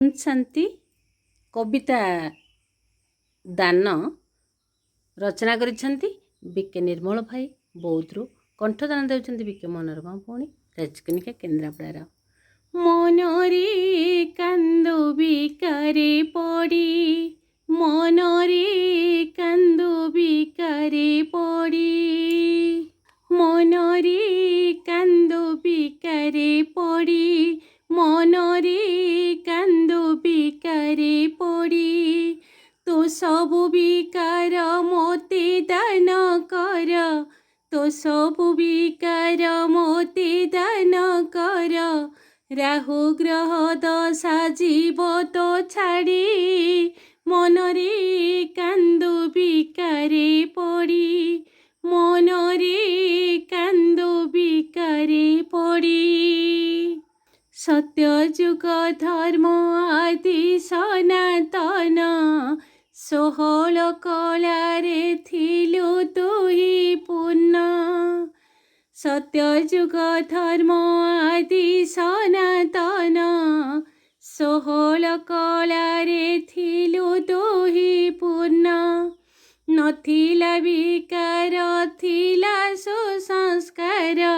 ଶାନ୍ତି କବିତା ଦାନ ରଚନା କରିଛନ୍ତି ବିକେ ନିର୍ମଳ ଭାଇ ବୌଦ୍ଧରୁ। କଣ୍ଠଦାନ ଦେଉଛନ୍ତି ବିକେ ମନୋରମା ଭଉଣୀ ରାଜକନିକା କେନ୍ଦ୍ରାପଡ଼ାର। ମନରେ କାନ୍ଦୁ ବିକାରେ ପଡ଼ି, ମନରେ କାନ୍ଦୁ ବିକାରେ ପଡ଼ି, ମନରେ କାନ୍ଦୁ ବିକାରେ ପଡ଼ି, ମନରେ କାନ୍ଦୁ ବିକାରେ ପଡ଼ି, ତୋ ସବୁ ବିକାର ମୋତେ ଦାନ କର, ତୋ ସବୁ ବିକାର ମୋତେ ଦାନ କର, ରାହୁ ଗ୍ରହ ଦଶା ଯିବ ତ ଛାଡ଼ି, ମନରେ କାନ୍ଦୁ ବିକାରେ ପଡ଼ି, ମନରେ କାନ୍ଦୁ ବିକାରେ ପଡ଼ି, ସତ୍ୟ ଯୁଗ ଧର୍ମ ଆଦି ସନାତନ, ଷୋହଳ କଳାରେ ଥିଲୁ ତୁହି ପୂର୍ଣ୍ଣ, ସତ୍ୟ ଯୁଗ ଧର୍ମ ଆଦି ସନାତନ, ଷୋହଳ କଳାରେ ଥିଲୁ ତୁହି ପୂର୍ଣ୍ଣ, ନଥିଲା ବିକାର ଥିଲା ସୁସଂସ୍କାର,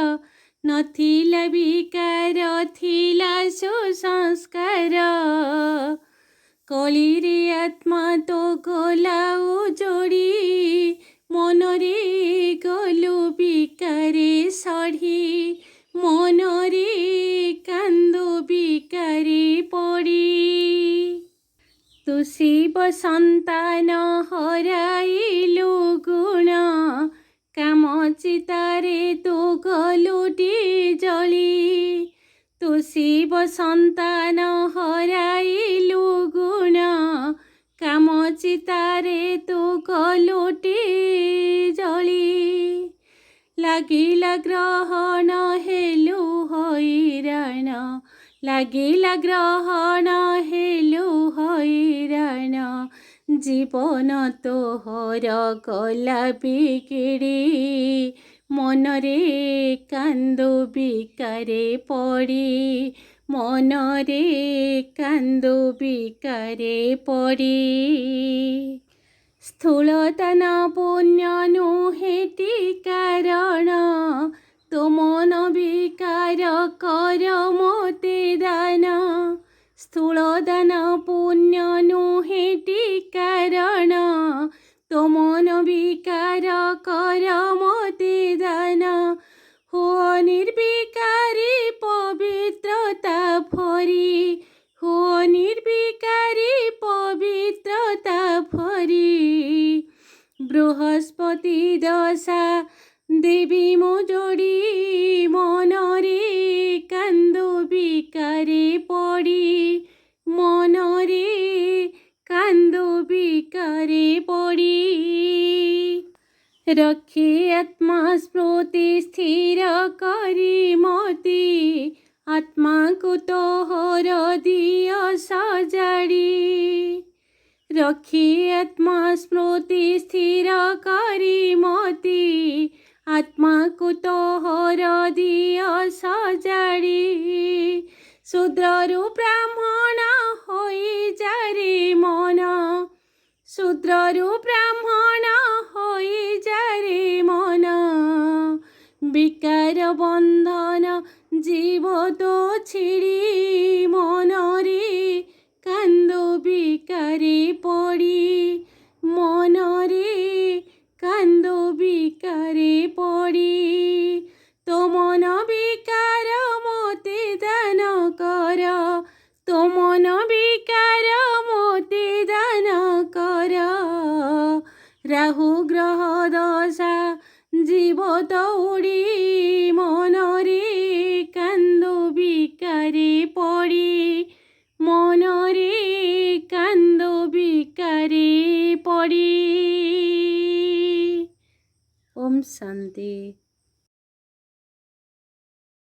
ନଥିଲା ବିକାର ଥିଲା ସୁସଂସ୍କାର, କଳିରେ ଆତ୍ମା ତ ଗଲା ଉଜଡ଼ି, ମନରେ ଗଲୁ ବିକାରେ ସଢ଼ି, ମନରେ କାନ୍ଦୁ ବିକାରେ ପଡ଼ି, ତୁ ଶିବ ସନ୍ତାନ ହରାଇଲୁ ଗୁଣ, କାମ ଚିତାରେ ତୁ ଗଲୁଟି ଜଳି, ତୁ ଶିବ ସନ୍ତାନ ହରାଇଲୁ ଗୁଣ, କାମ ଚିତାରେ ତୁ ଗଲୁଟି ଜଳି, ଲାଗିଲା ଗ୍ରହଣ ହେଲୁ ହଇରାଣ, ଲାଗିଲା ଗ୍ରହଣ ହେଲୁ ହଇରାଣ, ଜୀବନ ତୋହର ଗଲା ବିଗିଡ଼ି, ମନରେ କାନ୍ଦୁ ବିକାରେ ପଡ଼ି, ମନରେ କାନ୍ଦୁ ବିକାରେ ପଡ଼ି, ସ୍ଥୂଳ ଦାନ ପୁଣ୍ୟ ନୁହେଁଟି କାରଣ, ତୋ ମନ ବିକାର କର ମୋତେ ଦାନ, ସ୍ଥୂଳ ଦାନ ପୁଣ୍ୟ ନୁହେଁଟି କାରଣ, ତୋ ମନ ବିକାର କର ମୋତେ ଦାନ, ହୁଅ ନିର୍ବିକାରୀ ପବିତ୍ରତା ଭରି, ହୁଅ ନିର୍ବିକାରୀ ପବିତ୍ରତା ଭରି, ବୃହସ୍ପତି ଦଶା ଦେବୀ ମୋ ଯୋଡ଼ି, ମନରେ କାନ୍ଦୁ ବିକାରେ ପଡ଼ି, ମନରେ କାନ୍ଦୁ ବିକାରେ ପଡ଼ି, ରଖି ଆତ୍ମା ସ୍ମୃତି ସ୍ଥିର କରି ମତି, ଆତ୍ମାକୁ ତୋହର ଦିଅ ସଜାଡ଼ି, ରଖି ଆତ୍ମା ସ୍ମୃତି ସ୍ଥିର କରି ମତି, ଆତ୍ମାକୁ ତୋହର ଦିଅ ସଜାଡ଼ି, ଶୂଦ୍ରରୁ ବ୍ରାହ୍ମଣ ହୋଇଯାରେ ମନ, ଶୂଦ୍ରରୁ ବ୍ରାହ୍ମଣ ହୋଇଯାରେ ମନ, ବିକାର ବନ୍ଧନ ଜୀବ ତ ଛିଡ଼ି, ମନରେ କାନ୍ଦୁ ବିକାରେ ପଡ଼ି, ମନରେ କାନ୍ଦୁ ବିକାରେ ପଡ଼ି, ତୋ ମନ ବିକାର ମୋତେ ଦାନ କର, ତୋ ମନ ବିକାର ମୋତେ ଦାନ କର, ରାହୁ ଗ୍ରହ ଦଶା ଯିବ ଦୌଡ଼ି, ମନରେ କାନ୍ଦୁ ବିକାରେ ପଡ଼ି, ମନରେ କାନ୍ଦୁ ବିକାରେ ପଡ଼ି। ଓମ୍ ଶାନ୍ତି।